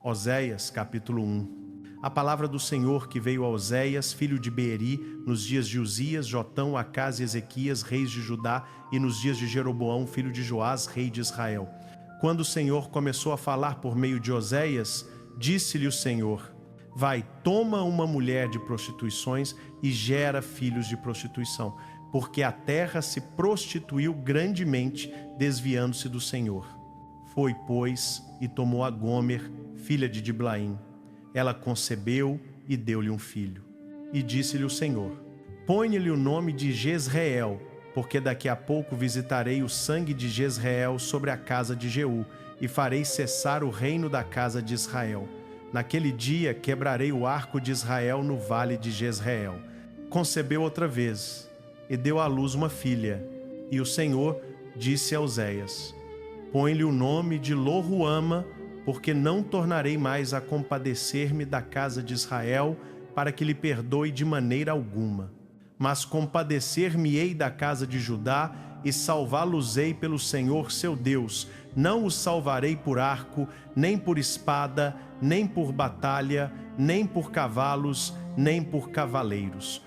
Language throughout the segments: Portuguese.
Oséias, capítulo 1. A palavra do Senhor que veio a Oséias, filho de Beeri, nos dias de Uzias, Jotão, Acás e Ezequias, reis de Judá, e nos dias de Jeroboão, filho de Joás, rei de Israel. Quando o Senhor começou a falar por meio de Oséias, disse-lhe o Senhor: Vai, toma uma mulher de prostituições e gera filhos de prostituição, porque a terra se prostituiu grandemente, desviando-se do Senhor. Foi, pois, e tomou a Gomer, filha de Diblaim. Ela concebeu e deu-lhe um filho. E disse-lhe o Senhor: Põe-lhe o nome de Jezreel, porque daqui a pouco visitarei o sangue de Jezreel sobre a casa de Jeú, e farei cessar o reino da casa de Israel. Naquele dia quebrarei o arco de Israel no vale de Jezreel. Concebeu outra vez, e deu à luz uma filha. E o Senhor disse a Oséias: Põe-lhe o nome de Lo-ruama, porque não tornarei mais a compadecer-me da casa de Israel, para que lhe perdoe de maneira alguma. Mas compadecer-me-ei da casa de Judá, e salvá-los-ei pelo Senhor seu Deus. Não os salvarei por arco, nem por espada, nem por batalha, nem por cavalos, nem por cavaleiros.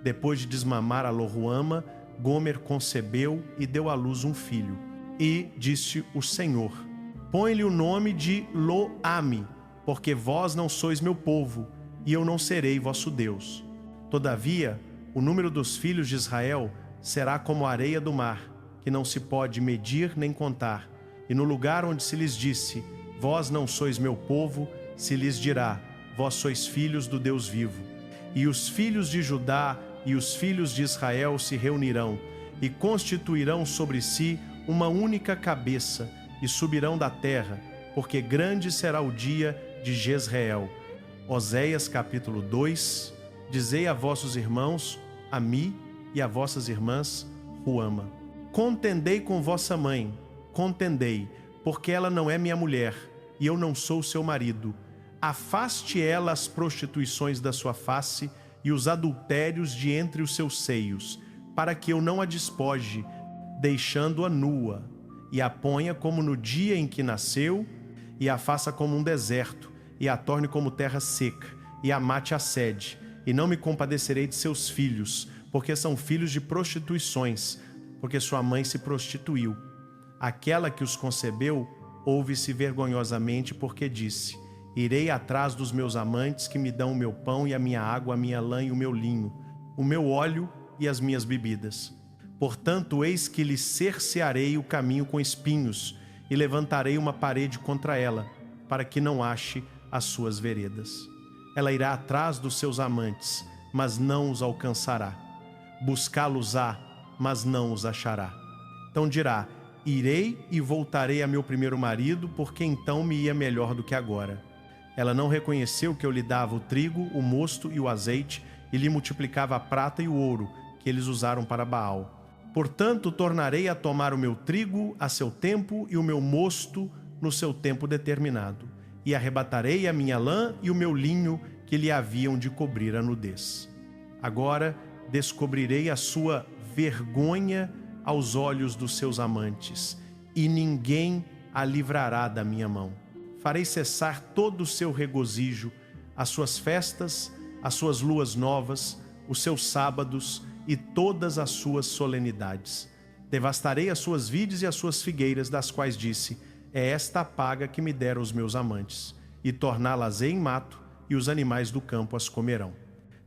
Depois de desmamar a Lo-ruama, Gomer concebeu e deu à luz um filho. E disse o Senhor: Põe-lhe o nome de Lo-ami, porque vós não sois meu povo, e eu não serei vosso Deus. Todavia, o número dos filhos de Israel será como a areia do mar, que não se pode medir nem contar. E no lugar onde se lhes disse: Vós não sois meu povo, se lhes dirá: Vós sois filhos do Deus vivo. E os filhos de Judá e os filhos de Israel se reunirão, e constituirão sobre si uma única cabeça, e subirão da terra, porque grande será o dia de Jezreel. Oséias capítulo 2. Dizei a vossos irmãos, Ami, e a vossas irmãs, Ruama: Contendei com vossa mãe, contendei, porque ela não é minha mulher, e eu não sou seu marido. Afaste ela as prostituições da sua face e os adultérios de entre os seus seios, para que eu não a despoje, deixando-a nua, e a ponha como no dia em que nasceu, e a faça como um deserto, e a torne como terra seca, e a mate a sede. E não me compadecerei de seus filhos, porque são filhos de prostituições, porque sua mãe se prostituiu. Aquela que os concebeu ouve-se vergonhosamente, porque disse: Irei atrás dos meus amantes que me dão o meu pão e a minha água, a minha lã e o meu linho, o meu óleo e as minhas bebidas. Portanto, eis que lhe cercearei o caminho com espinhos, e levantarei uma parede contra ela, para que não ache as suas veredas. Ela irá atrás dos seus amantes, mas não os alcançará. Buscá-los-á, mas não os achará. Então dirá: Irei e voltarei a meu primeiro marido, porque então me ia melhor do que agora. Ela não reconheceu que eu lhe dava o trigo, o mosto e o azeite, e lhe multiplicava a prata e o ouro, que eles usaram para Baal. Portanto, tornarei a tomar o meu trigo a seu tempo e o meu mosto no seu tempo determinado, e arrebatarei a minha lã e o meu linho, que lhe haviam de cobrir a nudez. Agora descobrirei a sua vergonha aos olhos dos seus amantes, e ninguém a livrará da minha mão. Farei cessar todo o seu regozijo, as suas festas, as suas luas novas, os seus sábados e todas as suas solenidades. Devastarei as suas vides e as suas figueiras, das quais disse: É esta a paga que me deram os meus amantes, e torná-las-ei em mato, e os animais do campo as comerão.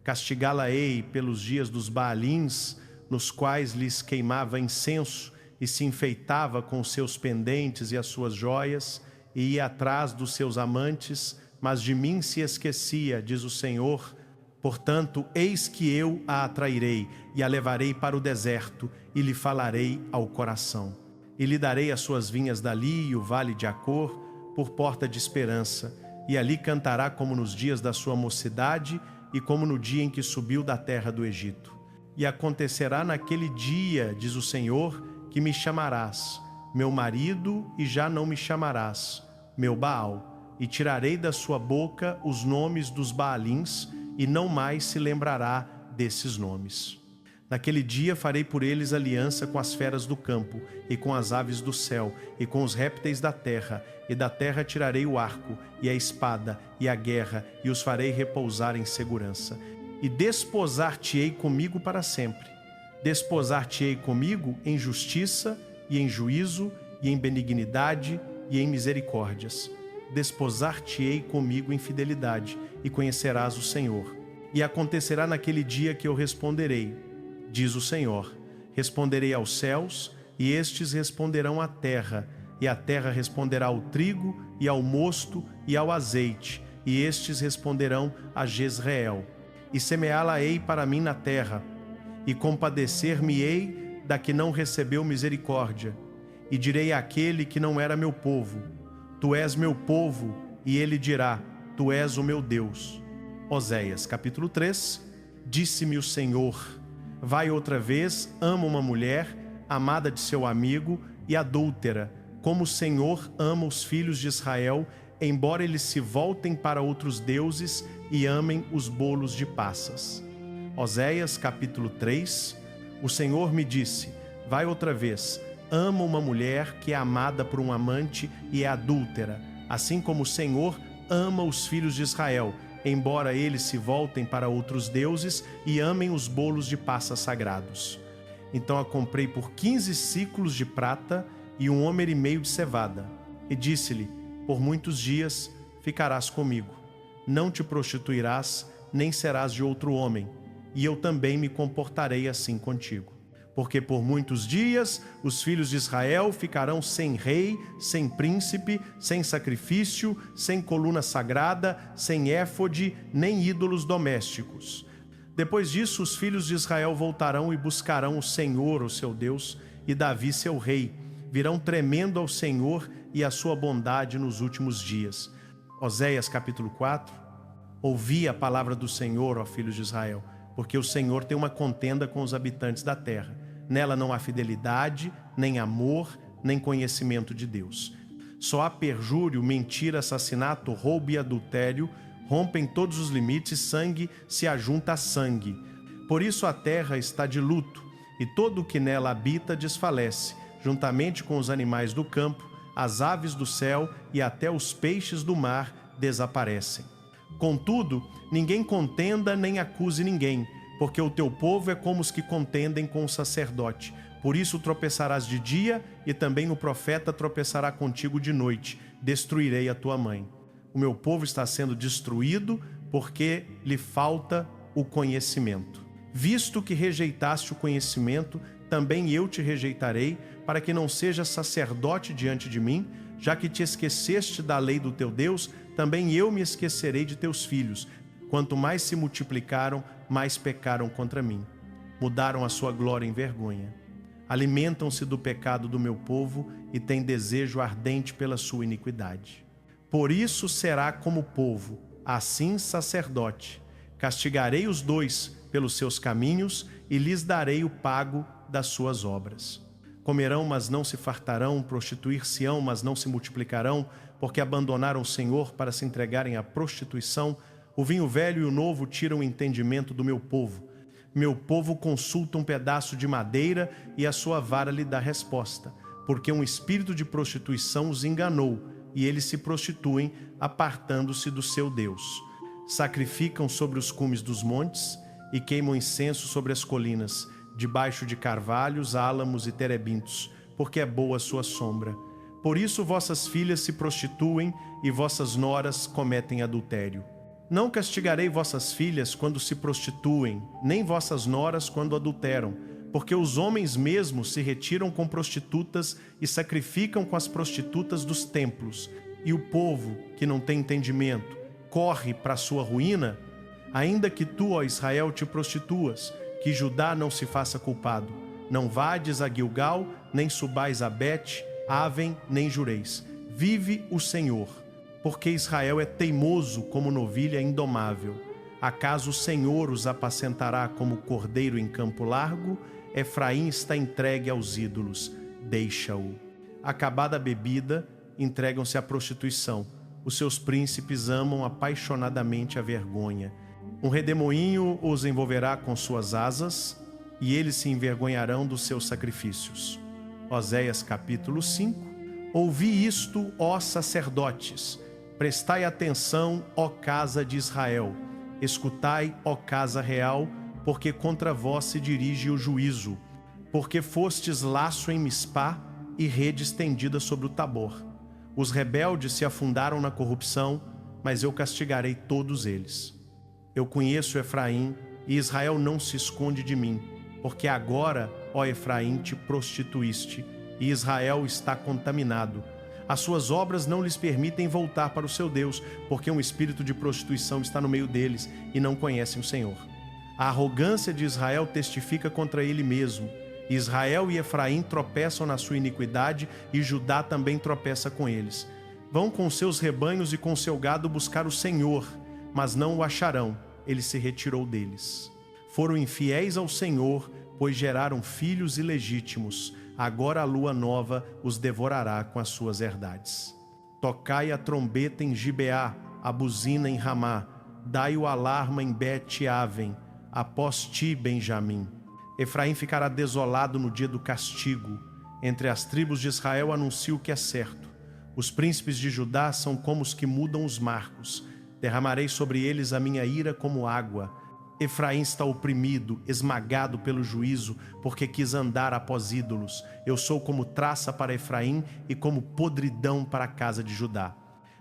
Castigá-la-ei pelos dias dos Baalins, nos quais lhes queimava incenso, e se enfeitava com os seus pendentes e as suas joias, e ia atrás dos seus amantes, mas de mim se esquecia, diz o Senhor. Portanto, eis que eu a atrairei, e a levarei para o deserto, e lhe falarei ao coração. E lhe darei as suas vinhas dali, e o vale de Acor, por porta de esperança, e ali cantará como nos dias da sua mocidade, e como no dia em que subiu da terra do Egito. E acontecerá naquele dia, diz o Senhor, que me chamarás, meu marido, e já não me chamarás, meu Baal, e tirarei da sua boca os nomes dos Baalins, e não mais se lembrará desses nomes. Naquele dia farei por eles aliança com as feras do campo, e com as aves do céu, e com os répteis da terra, e da terra tirarei o arco, e a espada, e a guerra, e os farei repousar em segurança. E desposar-te-ei comigo para sempre. Desposar-te-ei comigo em justiça, e em juízo, e em benignidade, e em misericórdias. Desposar-te-ei comigo em fidelidade, e conhecerás o Senhor. E acontecerá naquele dia que eu responderei, diz o Senhor: responderei aos céus, e estes responderão à terra, e a terra responderá ao trigo, e ao mosto, e ao azeite, e estes responderão a Jezreel. E semeá-la-ei para mim na terra, e compadecer-me-ei da que não recebeu misericórdia. E direi àquele que não era meu povo: tu és meu povo, e ele dirá: tu és o meu Deus. Oséias, capítulo 3. Disse-me o Senhor: vai outra vez, ama uma mulher, amada de seu amigo e adúltera, como o Senhor ama os filhos de Israel, embora eles se voltem para outros deuses e amem os bolos de passas. Oséias, capítulo 3. O Senhor me disse: vai outra vez, ama uma mulher que é amada por um amante e é adúltera, assim como o Senhor ama os filhos de Israel, embora eles se voltem para outros deuses e amem os bolos de passas sagrados. Então a comprei por 15 siclos de prata e 1 homer e meio de cevada. E disse-lhe: por muitos dias ficarás comigo. Não te prostituirás, nem serás de outro homem, e eu também me comportarei assim contigo. Porque por muitos dias os filhos de Israel ficarão sem rei, sem príncipe, sem sacrifício, sem coluna sagrada, sem éfode, nem ídolos domésticos. Depois disso, os filhos de Israel voltarão e buscarão o Senhor, o seu Deus, e Davi, seu rei. Virão tremendo ao Senhor e à sua bondade nos últimos dias. Oséias, capítulo 4. Ouvi a palavra do Senhor, ó filhos de Israel, porque o Senhor tem uma contenda com os habitantes da terra. Nela não há fidelidade, nem amor, nem conhecimento de Deus. Só há perjúrio, mentira, assassinato, roubo e adultério, rompem todos os limites, sangue se ajunta a sangue. Por isso a terra está de luto, e todo o que nela habita desfalece, juntamente com os animais do campo, as aves do céu e até os peixes do mar desaparecem. Contudo, ninguém contenda nem acuse ninguém, porque o teu povo é como os que contendem com o sacerdote. Por isso tropeçarás de dia, e também o profeta tropeçará contigo de noite. Destruirei a tua mãe. O meu povo está sendo destruído, porque lhe falta o conhecimento. Visto que rejeitaste o conhecimento, também eu te rejeitarei, para que não sejas sacerdote diante de mim. Já que te esqueceste da lei do teu Deus, também eu me esquecerei de teus filhos. Quanto mais se multiplicaram, mais pecaram contra mim. Mudaram a sua glória em vergonha. Alimentam-se do pecado do meu povo e têm desejo ardente pela sua iniquidade. Por isso será como povo, assim sacerdote. Castigarei os dois pelos seus caminhos e lhes darei o pago das suas obras. Comerão, mas não se fartarão, prostituir-se-ão, mas não se multiplicarão, porque abandonaram o Senhor para se entregarem à prostituição. O vinho velho e o novo tiram o entendimento do meu povo. Meu povo consulta um pedaço de madeira e a sua vara lhe dá resposta, porque um espírito de prostituição os enganou e eles se prostituem, apartando-se do seu Deus. Sacrificam sobre os cumes dos montes e queimam incenso sobre as colinas, debaixo de carvalhos, álamos e terebintos, porque é boa a sua sombra. Por isso vossas filhas se prostituem e vossas noras cometem adultério. Não castigarei vossas filhas quando se prostituem, nem vossas noras quando adulteram, porque os homens mesmos se retiram com prostitutas e sacrificam com as prostitutas dos templos, e o povo, que não tem entendimento, corre para a sua ruína. Ainda que tu, ó Israel, te prostituas, que Judá não se faça culpado. Não vades a Gilgal, nem subais a Bet, Aven, nem jureis. Vive o Senhor, porque Israel é teimoso como novilha indomável. Acaso o Senhor os apacentará como cordeiro em campo largo? Efraim está entregue aos ídolos, deixa-o. Acabada a bebida, entregam-se à prostituição. Os seus príncipes amam apaixonadamente a vergonha. Um redemoinho os envolverá com suas asas, e eles se envergonharão dos seus sacrifícios. Oséias capítulo 5. Ouvi isto, ó sacerdotes, prestai atenção, ó casa de Israel, escutai, ó casa real, porque contra vós se dirige o juízo, porque fostes laço em Mispá e rede estendida sobre o Tabor. Os rebeldes se afundaram na corrupção, mas eu castigarei todos eles. Eu conheço Efraim, e Israel não se esconde de mim, porque agora, ó Efraim, te prostituíste, e Israel está contaminado. As suas obras não lhes permitem voltar para o seu Deus, porque um espírito de prostituição está no meio deles e não conhecem o Senhor. A arrogância de Israel testifica contra ele mesmo. Israel e Efraim tropeçam na sua iniquidade e Judá também tropeça com eles. Vão com seus rebanhos e com seu gado buscar o Senhor, mas não o acharão, ele se retirou deles. Foram infiéis ao Senhor, pois geraram filhos ilegítimos. Agora a lua nova os devorará com as suas herdades. Tocai a trombeta em Gibeá, a buzina em Ramá, dai o alarma em Bet-Aven, após ti, Benjamim. Efraim ficará desolado no dia do castigo. Entre as tribos de Israel anuncio o que é certo. Os príncipes de Judá são como os que mudam os marcos. Derramarei sobre eles a minha ira como água. Efraim está oprimido, esmagado pelo juízo, porque quis andar após ídolos. Eu sou como traça para Efraim e como podridão para a casa de Judá.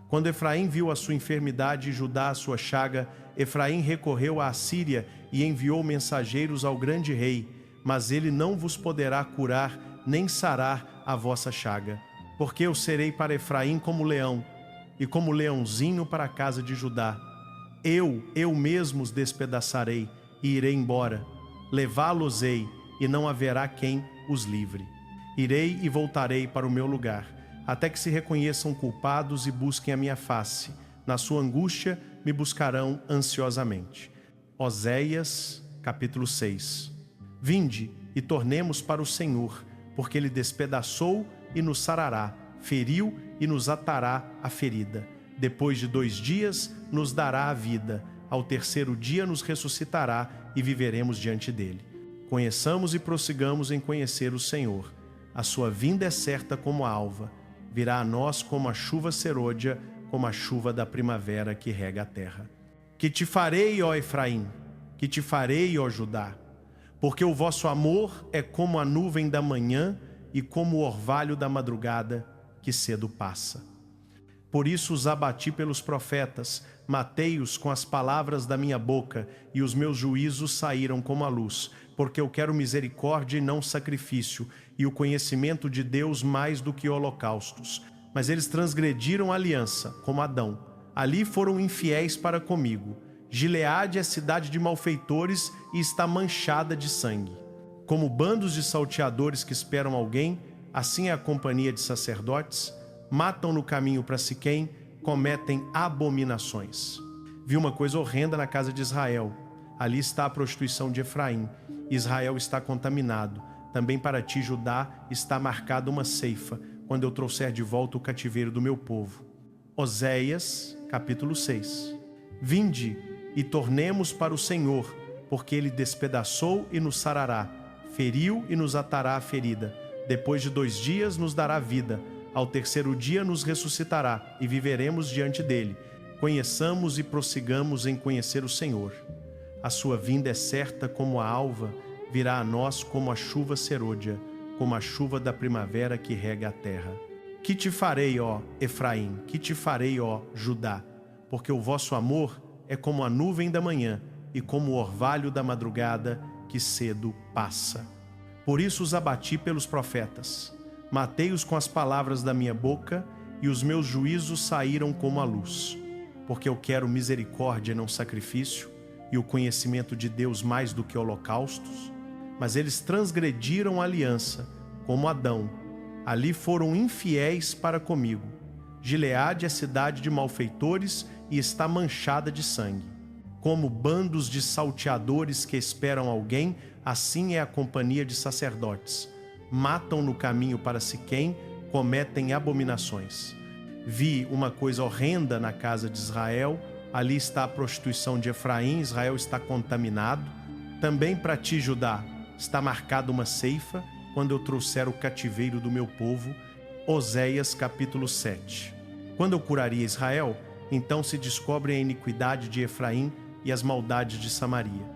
Quando Efraim viu a sua enfermidade e Judá a sua chaga, Efraim recorreu à Assíria e enviou mensageiros ao grande rei, mas ele não vos poderá curar nem sarar a vossa chaga. Porque eu serei para Efraim como leão, e como leãozinho para a casa de Judá. Eu mesmo os despedaçarei e irei embora. Levá-los-ei e não haverá quem os livre. Irei e voltarei para o meu lugar, até que se reconheçam culpados e busquem a minha face. Na sua angústia me buscarão ansiosamente. Oséias, capítulo 6. Vinde e tornemos para o Senhor, porque Ele despedaçou e nos sarará, feriu e nos atará a ferida. Depois de 2 dias nos dará a vida, ao terceiro dia nos ressuscitará e viveremos diante dele. Conheçamos e prossigamos em conhecer o Senhor. A sua vinda é certa como a alva, virá a nós como a chuva serôdia, como a chuva da primavera que rega a terra. Que te farei, ó Efraim, que te farei, ó Judá, porque o vosso amor é como a nuvem da manhã e como o orvalho da madrugada que cedo passa. Por isso os abati pelos profetas, matei-os com as palavras da minha boca, e os meus juízos saíram como a luz, porque eu quero misericórdia e não sacrifício, e o conhecimento de Deus mais do que holocaustos. Mas eles transgrediram a aliança, como Adão. Ali foram infiéis para comigo. Gileade é cidade de malfeitores e está manchada de sangue. Como bandos de salteadores que esperam alguém, assim é a companhia de sacerdotes. Matam no caminho para Siquém, cometem abominações. Vi uma coisa horrenda na casa de Israel. Ali está a prostituição de Efraim. Israel está contaminado. Também para ti, Judá, está marcada uma ceifa, quando eu trouxer de volta o cativeiro do meu povo. Oséias, capítulo 6. Vinde e tornemos para o Senhor, porque Ele despedaçou e nos sarará, feriu e nos atará a ferida. Depois de 2 dias nos dará vida. Ao terceiro dia nos ressuscitará e viveremos diante dele. Conheçamos e prossigamos em conhecer o Senhor. A sua vinda é certa como a alva, virá a nós como a chuva serôdia, como a chuva da primavera que rega a terra. Que te farei, ó Efraim, que te farei, ó Judá, porque o vosso amor é como a nuvem da manhã e como o orvalho da madrugada que cedo passa. Por isso os abati pelos profetas. Matei-os com as palavras da minha boca, e os meus juízos saíram como a luz. Porque eu quero misericórdia e não sacrifício, e o conhecimento de Deus mais do que holocaustos. Mas eles transgrediram a aliança, como Adão. Ali foram infiéis para comigo. Gileade é cidade de malfeitores e está manchada de sangue. Como bandos de salteadores que esperam alguém, assim é a companhia de sacerdotes. Matam no caminho para Siquém, cometem abominações. Vi uma coisa horrenda na casa de Israel, ali está a prostituição de Efraim, Israel está contaminado. Também para ti, Judá, está marcada uma ceifa quando eu trouxer o cativeiro do meu povo. Oséias capítulo 7. Quando eu curaria Israel, então se descobre a iniquidade de Efraim e as maldades de Samaria,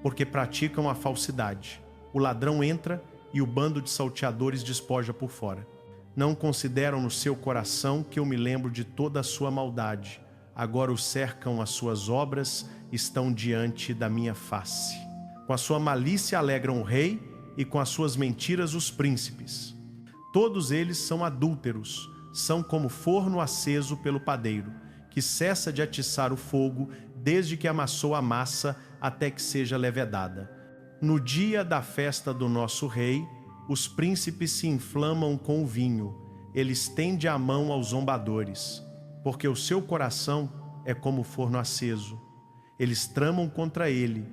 porque praticam a falsidade. O ladrão entra e o bando de salteadores despoja por fora. Não consideram no seu coração que eu me lembro de toda a sua maldade. Agora o cercam as suas obras, estão diante da minha face. Com a sua malícia alegram o rei e com as suas mentiras os príncipes. Todos eles são adúlteros, são como forno aceso pelo padeiro, que cessa de atiçar o fogo desde que amassou a massa até que seja levedada. No dia da festa do nosso rei, os príncipes se inflamam com o vinho, ele estende a mão aos zombadores, porque o seu coração é como forno aceso. Eles tramam contra ele,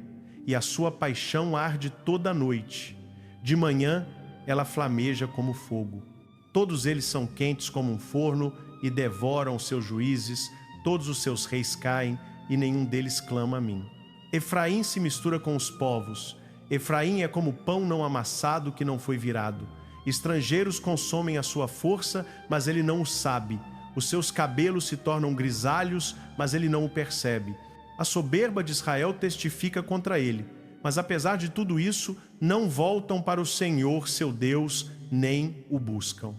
e a sua paixão arde toda a noite. De manhã, ela flameja como fogo. Todos eles são quentes como um forno e devoram os seus juízes, todos os seus reis caem, e nenhum deles clama a mim. Efraim se mistura com os povos. Efraim é como pão não amassado que não foi virado. Estrangeiros consomem a sua força, mas ele não o sabe. Os seus cabelos se tornam grisalhos, mas ele não o percebe. A soberba de Israel testifica contra ele, mas apesar de tudo isso, não voltam para o Senhor, seu Deus, nem o buscam.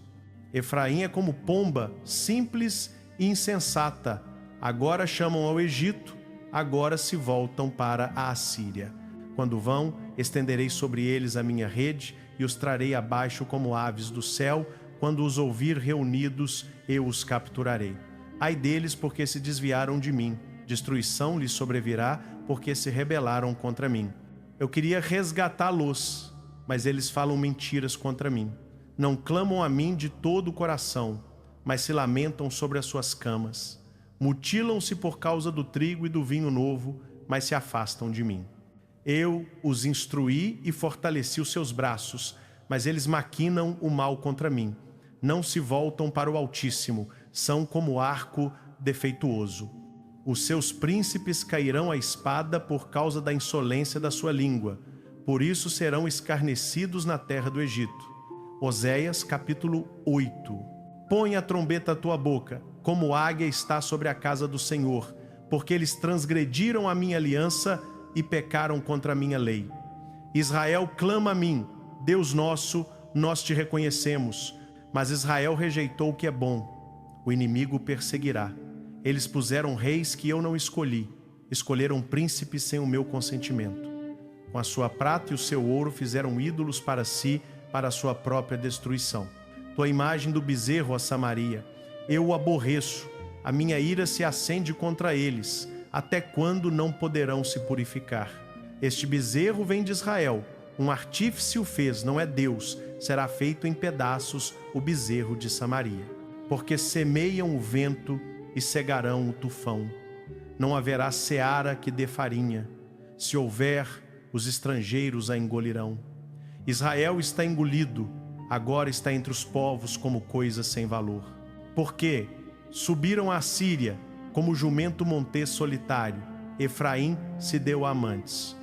Efraim é como pomba, simples e insensata. Agora chamam ao Egito, agora se voltam para a Assíria. Quando vão, estenderei sobre eles a minha rede e os trarei abaixo como aves do céu. Quando os ouvir reunidos, eu os capturarei. Ai deles, porque se desviaram de mim. Destruição lhes sobrevirá, porque se rebelaram contra mim. Eu queria resgatá-los, mas eles falam mentiras contra mim. Não clamam a mim de todo o coração, mas se lamentam sobre as suas camas. Mutilam-se por causa do trigo e do vinho novo, mas se afastam de mim. Eu os instruí e fortaleci os seus braços, mas eles maquinam o mal contra mim. Não se voltam para o Altíssimo, são como arco defeituoso. Os seus príncipes cairão à espada por causa da insolência da sua língua. Por isso serão escarnecidos na terra do Egito. Oséias capítulo 8. Põe a trombeta à tua boca, como águia está sobre a casa do Senhor, porque eles transgrediram a minha aliança e pecaram contra a minha lei. Israel clama a mim, Deus nosso, nós te reconhecemos, mas Israel rejeitou o que é bom. O inimigo o perseguirá. Eles puseram reis que eu não escolhi, escolheram príncipes sem o meu consentimento. Com a sua prata e o seu ouro fizeram ídolos para si, para a sua própria destruição. Tua imagem do bezerro, ó Samaria, eu o aborreço, a minha ira se acende contra eles. Até quando não poderão se purificar? Este bezerro vem de Israel, um artífice o fez, não é Deus. Será feito em pedaços o bezerro de Samaria. Porque semeiam o vento e cegarão o tufão. Não haverá seara que dê farinha. Se houver, os estrangeiros a engolirão. Israel está engolido, agora está entre os povos como coisa sem valor. Porque subiram à Síria, como jumento montês solitário, Efraim se deu a amantes.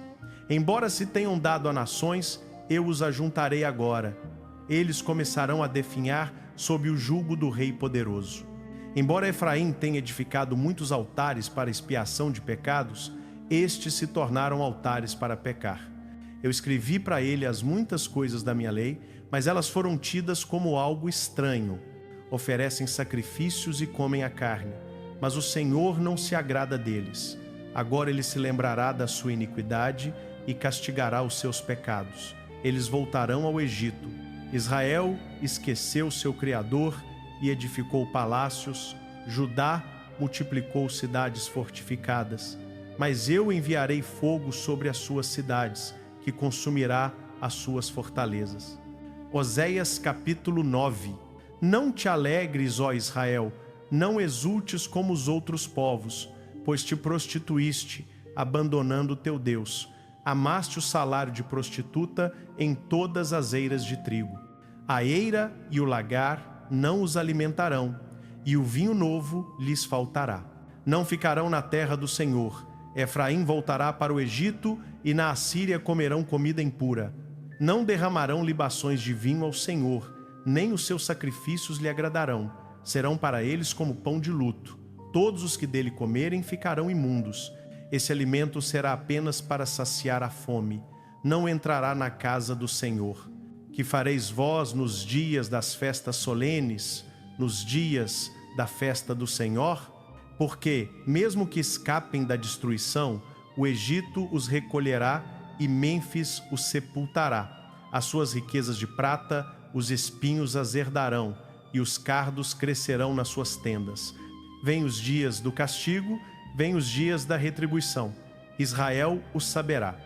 Embora se tenham dado a nações, eu os ajuntarei agora. Eles começarão a definhar sob o jugo do rei poderoso. Embora Efraim tenha edificado muitos altares para expiação de pecados, estes se tornaram altares para pecar. Eu escrevi para ele as muitas coisas da minha lei, mas elas foram tidas como algo estranho. Oferecem sacrifícios e comem a carne, mas o Senhor não se agrada deles. Agora ele se lembrará da sua iniquidade e castigará os seus pecados. Eles voltarão ao Egito. Israel esqueceu seu Criador e edificou palácios. Judá multiplicou cidades fortificadas. Mas eu enviarei fogo sobre as suas cidades, que consumirá as suas fortalezas. Oséias capítulo 9. Não te alegres, ó Israel, não exultes como os outros povos, pois te prostituíste, abandonando o teu Deus. Amaste o salário de prostituta em todas as eiras de trigo. A eira e o lagar não os alimentarão, e o vinho novo lhes faltará. Não ficarão na terra do Senhor. Efraim voltará para o Egito, e na Assíria comerão comida impura. Não derramarão libações de vinho ao Senhor, nem os seus sacrifícios lhe agradarão. Serão para eles como pão de luto. Todos os que dele comerem ficarão imundos. Esse alimento será apenas para saciar a fome. Não entrará na casa do Senhor. Que fareis vós nos dias das festas solenes, nos dias da festa do Senhor? Porque, mesmo que escapem da destruição, o Egito os recolherá e Mênfis os sepultará. As suas riquezas de prata, os espinhos as herdarão, e os cardos crescerão nas suas tendas. Vêm os dias do castigo, vêm os dias da retribuição. Israel o saberá.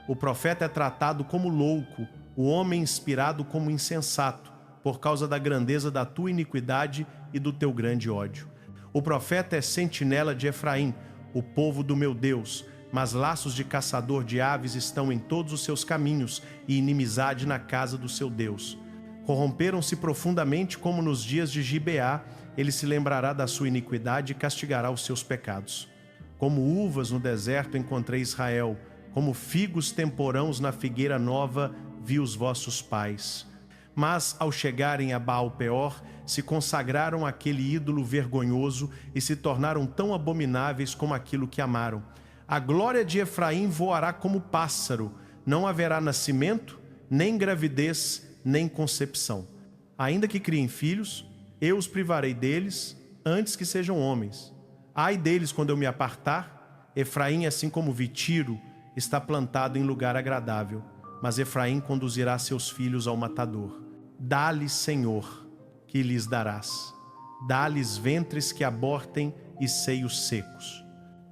O profeta é tratado como louco, o homem inspirado como insensato, por causa da grandeza da tua iniquidade e do teu grande ódio. O profeta é sentinela de Efraim, o povo do meu Deus, mas laços de caçador de aves estão em todos os seus caminhos e inimizade na casa do seu Deus. Corromperam-se profundamente como nos dias de Gibeá, ele se lembrará da sua iniquidade e castigará os seus pecados. Como uvas no deserto encontrei Israel, como figos temporãos na figueira nova vi os vossos pais. Mas, ao chegarem a Baal-Peor, se consagraram àquele ídolo vergonhoso e se tornaram tão abomináveis como aquilo que amaram. A glória de Efraim voará como pássaro, não haverá nascimento, nem gravidez, nem concepção. Ainda que criem filhos, eu os privarei deles antes que sejam homens. Ai deles quando eu me apartar. Efraim, assim como Vitiro, está plantado em lugar agradável, mas Efraim conduzirá seus filhos ao matador. Dá-lhes, Senhor, que lhes darás. Dá-lhes ventres que abortem e seios secos.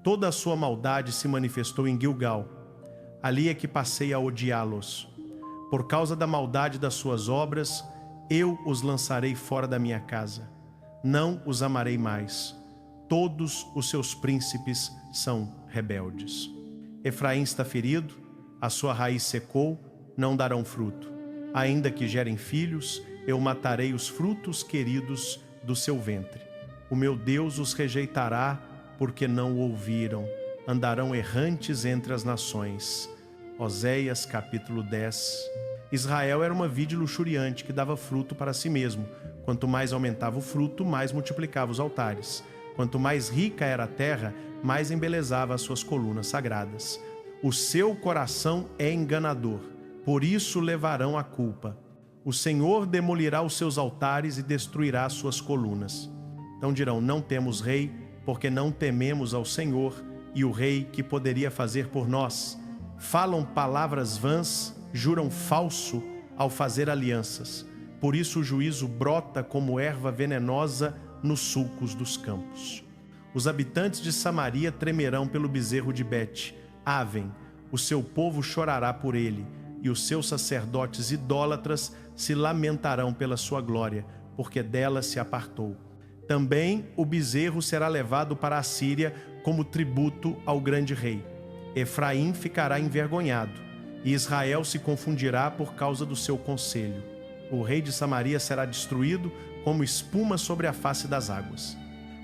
Toda a sua maldade se manifestou em Gilgal. Ali é que passei a odiá-los. Por causa da maldade das suas obras, eu os lançarei fora da minha casa. Não os amarei mais. Todos os seus príncipes são rebeldes. Efraim está ferido, a sua raiz secou, não darão fruto. Ainda que gerem filhos, eu matarei os frutos queridos do seu ventre. O meu Deus os rejeitará, porque não o ouviram. Andarão errantes entre as nações. Oséias capítulo 10. Israel era uma vide luxuriante que dava fruto para si mesmo. Quanto mais aumentava o fruto, mais multiplicava os altares. Quanto mais rica era a terra, mais embelezava as suas colunas sagradas. O seu coração é enganador, por isso levarão a culpa. O Senhor demolirá os seus altares e destruirá as suas colunas. Então dirão, não temos rei, porque não tememos ao Senhor e o rei que poderia fazer por nós. Falam palavras vãs, juram falso ao fazer alianças. Por isso o juízo brota como erva venenosa nos sulcos dos campos. Os habitantes de Samaria tremerão pelo bezerro de Bet-Aven. O seu povo chorará por ele, e os seus sacerdotes idólatras se lamentarão pela sua glória, porque dela se apartou. Também o bezerro será levado para a Síria como tributo ao grande rei. Efraim ficará envergonhado, e Israel se confundirá por causa do seu conselho. O rei de Samaria será destruído como espuma sobre a face das águas.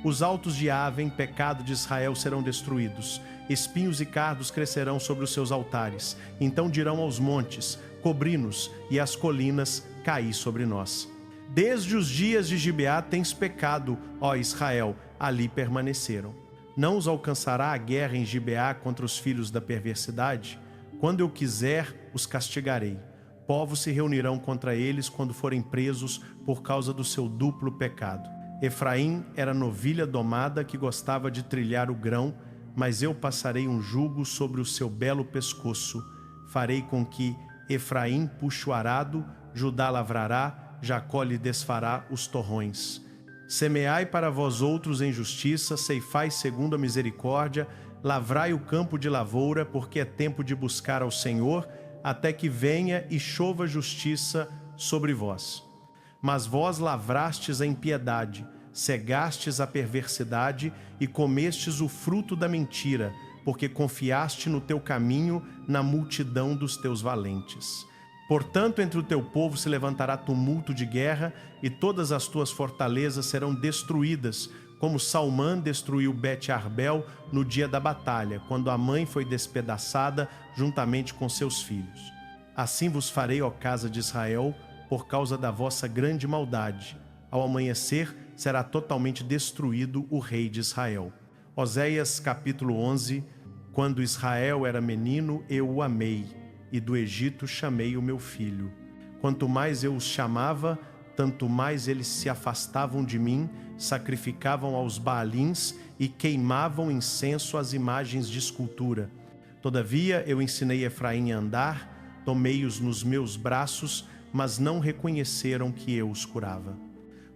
Os altos de Aven, pecado de Israel, serão destruídos. Espinhos e cardos crescerão sobre os seus altares. Então dirão aos montes, cobri-nos, e às colinas, caí sobre nós. Desde os dias de Gibeá tens pecado, ó Israel, ali permaneceram. Não os alcançará a guerra em Gibeá contra os filhos da perversidade? Quando eu quiser, os castigarei. Povos se reunirão contra eles quando forem presos por causa do seu duplo pecado. Efraim era novilha domada que gostava de trilhar o grão, mas eu passarei um jugo sobre o seu belo pescoço. Farei com que Efraim puxe o arado, Judá lavrará, Jacó lhe desfará os torrões. Semeai para vós outros em justiça, ceifai segundo a misericórdia, lavrai o campo de lavoura, porque é tempo de buscar ao Senhor, até que venha e chova justiça sobre vós. Mas vós lavrastes a impiedade, cegastes a perversidade e comestes o fruto da mentira, porque confiaste no teu caminho na multidão dos teus valentes. Portanto, entre o teu povo se levantará tumulto de guerra, e todas as tuas fortalezas serão destruídas, como Salmã destruiu Bet-Arbel no dia da batalha, quando a mãe foi despedaçada juntamente com seus filhos. Assim vos farei, ó casa de Israel, por causa da vossa grande maldade. Ao amanhecer será totalmente destruído o rei de Israel. Oséias capítulo 11. Quando Israel era menino, eu o amei, e do Egito chamei o meu filho. Quanto mais eu os chamava, tanto mais eles se afastavam de mim, sacrificavam aos Baalins e queimavam incenso às imagens de escultura. Todavia eu ensinei Efraim a andar, tomei-os nos meus braços, mas não reconheceram que eu os curava.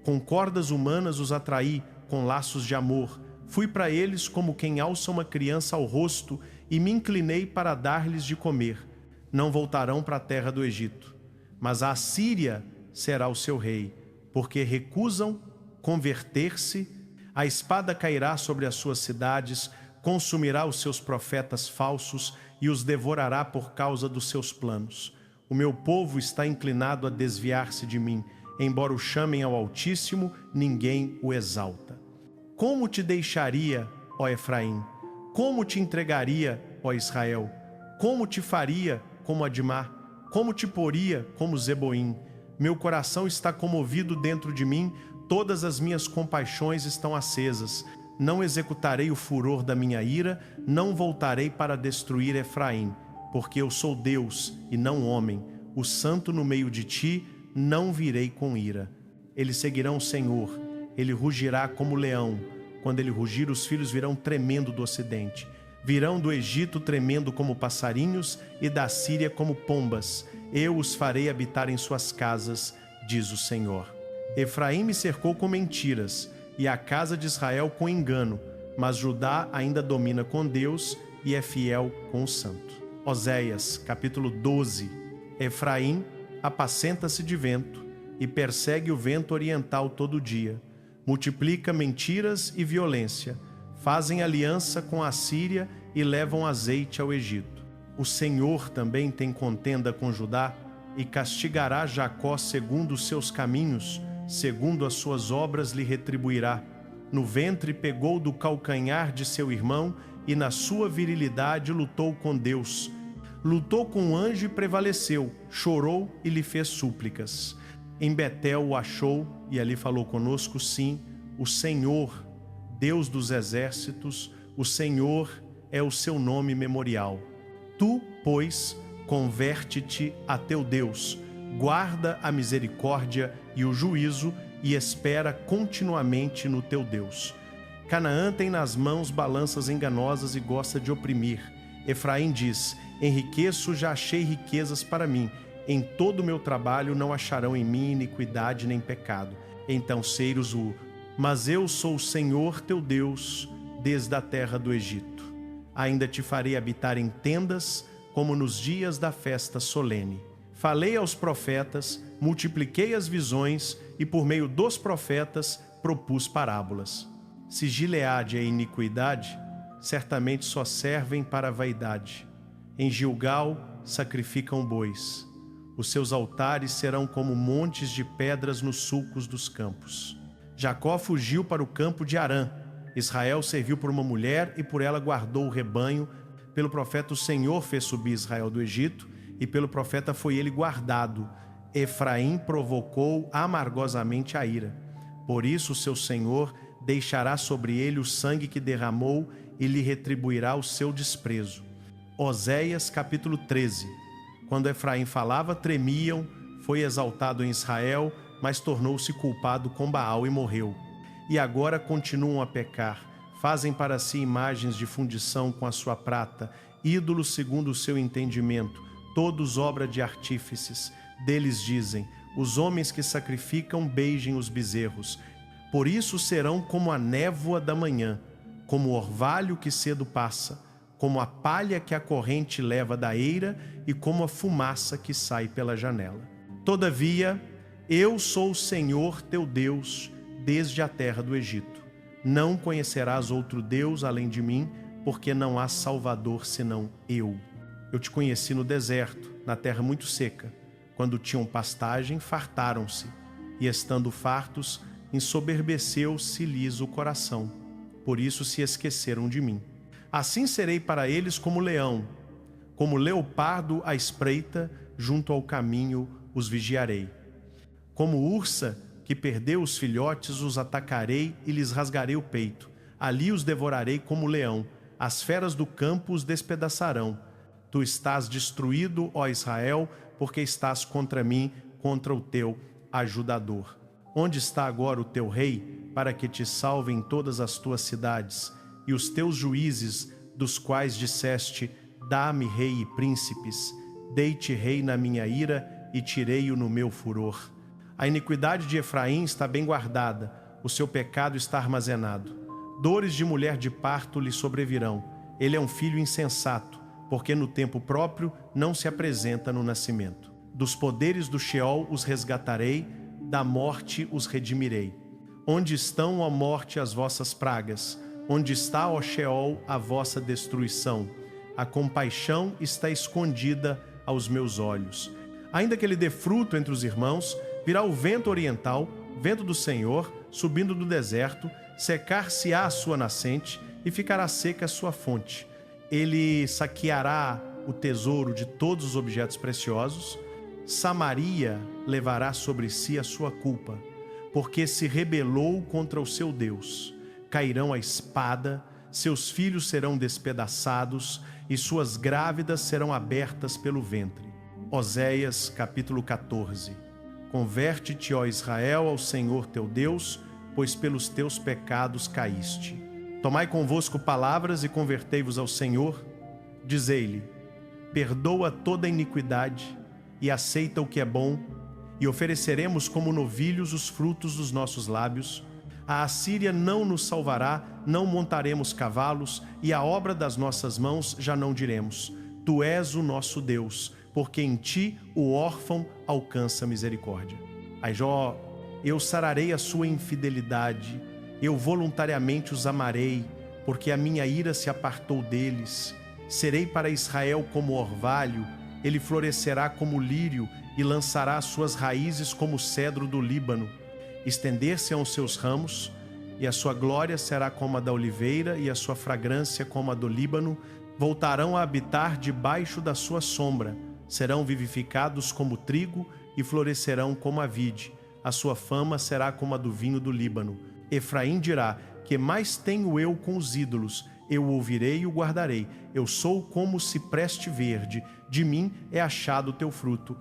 Com cordas humanas os atraí, com laços de amor. Fui para eles como quem alça uma criança ao rosto e me inclinei para dar-lhes de comer. Não voltarão para a terra do Egito, mas a Assíria será o seu rei, porque recusam converter-se. A espada cairá sobre as suas cidades, consumirá os seus profetas falsos e os devorará por causa dos seus planos. O meu povo está inclinado a desviar-se de mim. Embora o chamem ao Altíssimo, ninguém o exalta. Como te deixaria, ó Efraim? Como te entregaria, ó Israel? Como te faria como Admá? Como te poria como Zeboim? Meu coração está comovido dentro de mim, todas as minhas compaixões estão acesas. Não executarei o furor da minha ira, não voltarei para destruir Efraim, porque eu sou Deus e não homem, o santo no meio de ti, não virei com ira. Eles seguirão o Senhor, ele rugirá como leão. Quando ele rugir, os filhos virão tremendo do ocidente. Virão do Egito tremendo como passarinhos e da Síria como pombas. Eu os farei habitar em suas casas, diz o Senhor. Efraim me cercou com mentiras e a casa de Israel com engano, mas Judá ainda domina com Deus e é fiel com o santo. Oséias, capítulo 12. Efraim apacenta-se de vento e persegue o vento oriental todo dia. Multiplica mentiras e violência. Fazem aliança com a Síria e levam azeite ao Egito. O Senhor também tem contenda com Judá e castigará Jacó segundo os seus caminhos, segundo as suas obras lhe retribuirá. No ventre pegou do calcanhar de seu irmão e na sua virilidade lutou com Deus. Lutou com o anjo e prevaleceu, chorou e lhe fez súplicas. Em Betel o achou e ali falou conosco, sim, o Senhor, Deus dos exércitos, o Senhor é o seu nome memorial. Tu, pois, converte-te a teu Deus, guarda a misericórdia e o juízo e espera continuamente no teu Deus. Canaã tem nas mãos balanças enganosas e gosta de oprimir. Efraim diz, enriqueço, já achei riquezas para mim. Em todo o meu trabalho não acharão em mim iniquidade nem pecado. Então Ceiros mas eu sou o Senhor teu Deus, desde a terra do Egito. Ainda te farei habitar em tendas, como nos dias da festa solene. Falei aos profetas, multipliquei as visões, e por meio dos profetas propus parábolas. Se Gileade é iniquidade, certamente só servem para a vaidade. Em Gilgal sacrificam bois. Os seus altares serão como montes de pedras nos sulcos dos campos. Jacó fugiu para o campo de Harã. Israel serviu por uma mulher e por ela guardou o rebanho. Pelo profeta o Senhor fez subir Israel do Egito, e pelo profeta foi ele guardado. Efraim provocou amargosamente a ira. Por isso o seu Senhor deixará sobre ele o sangue que derramou e lhe retribuirá o seu desprezo. Oséias capítulo 13. Quando Efraim falava, tremiam, foi exaltado em Israel, mas tornou-se culpado com Baal e morreu. E agora continuam a pecar, fazem para si imagens de fundição com a sua prata, ídolos segundo o seu entendimento, todos obra de artífices. Deles dizem, os homens que sacrificam beijem os bezerros. Por isso serão como a névoa da manhã, como o orvalho que cedo passa, como a palha que a corrente leva da eira e como a fumaça que sai pela janela. Todavia, eu sou o Senhor teu Deus, desde a terra do Egito. Não conhecerás outro Deus além de mim, porque não há Salvador senão eu. Eu te conheci no deserto, na terra muito seca. Quando tinham pastagem, fartaram-se, e estando fartos, ensoberbeceu-se-lhes o coração. Por isso se esqueceram de mim. Assim serei para eles como leão, como leopardo à espreita, junto ao caminho os vigiarei. Como ursa que perdeu os filhotes, os atacarei e lhes rasgarei o peito. Ali os devorarei como leão, as feras do campo os despedaçarão. Tu estás destruído, ó Israel, porque estás contra mim, contra o teu ajudador. Onde está agora o teu rei, para que te salve em todas as tuas cidades, e os teus juízes, dos quais disseste, dá-me rei e príncipes, dei-te rei na minha ira e tirei-o no meu furor. A iniquidade de Efraim está bem guardada, o seu pecado está armazenado. Dores de mulher de parto lhe sobrevirão. Ele é um filho insensato, porque no tempo próprio não se apresenta no nascimento. Dos poderes do Sheol os resgatarei, da morte os redimirei. Onde estão, ó morte, as vossas pragas? Onde está, ó Sheol, a vossa destruição? A compaixão está escondida aos meus olhos. Ainda que ele dê fruto entre os irmãos, virá o vento oriental, vento do Senhor, subindo do deserto, secar-se-á a sua nascente e ficará seca a sua fonte. Ele saqueará o tesouro de todos os objetos preciosos. Samaria levará sobre si a sua culpa, porque se rebelou contra o seu Deus. Cairão a espada, seus filhos serão despedaçados e suas grávidas serão abertas pelo ventre. Oséias, capítulo 14. Converte-te, ó Israel, ao Senhor teu Deus, pois pelos teus pecados caíste. Tomai convosco palavras e convertei-vos ao Senhor. Dizei-lhe: perdoa toda iniquidade e aceita o que é bom, e ofereceremos como novilhos os frutos dos nossos lábios. A Assíria não nos salvará, não montaremos cavalos, e a obra das nossas mãos já não diremos: tu és o nosso Deus, porque em ti o órfão alcança misericórdia. Ai, Jó, eu sararei a sua infidelidade, eu voluntariamente os amarei, porque a minha ira se apartou deles. Serei para Israel como orvalho, ele florescerá como lírio e lançará suas raízes como o cedro do Líbano. Estender-se-ão os seus ramos, e a sua glória será como a da oliveira, e a sua fragrância como a do Líbano. Voltarão a habitar debaixo da sua sombra, serão vivificados como o trigo e florescerão como a vide. A sua fama será como a do vinho do Líbano. Efraim dirá: que mais tenho eu com os ídolos? Eu o ouvirei e o guardarei. Eu sou como o cipreste verde, de mim é achado o teu fruto.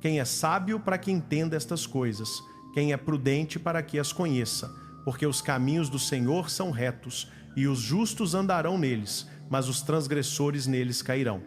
Quem é sábio para que entenda estas coisas? Quem é prudente para que as conheça? Porque os caminhos do Senhor são retos, e os justos andarão neles, mas os transgressores neles cairão.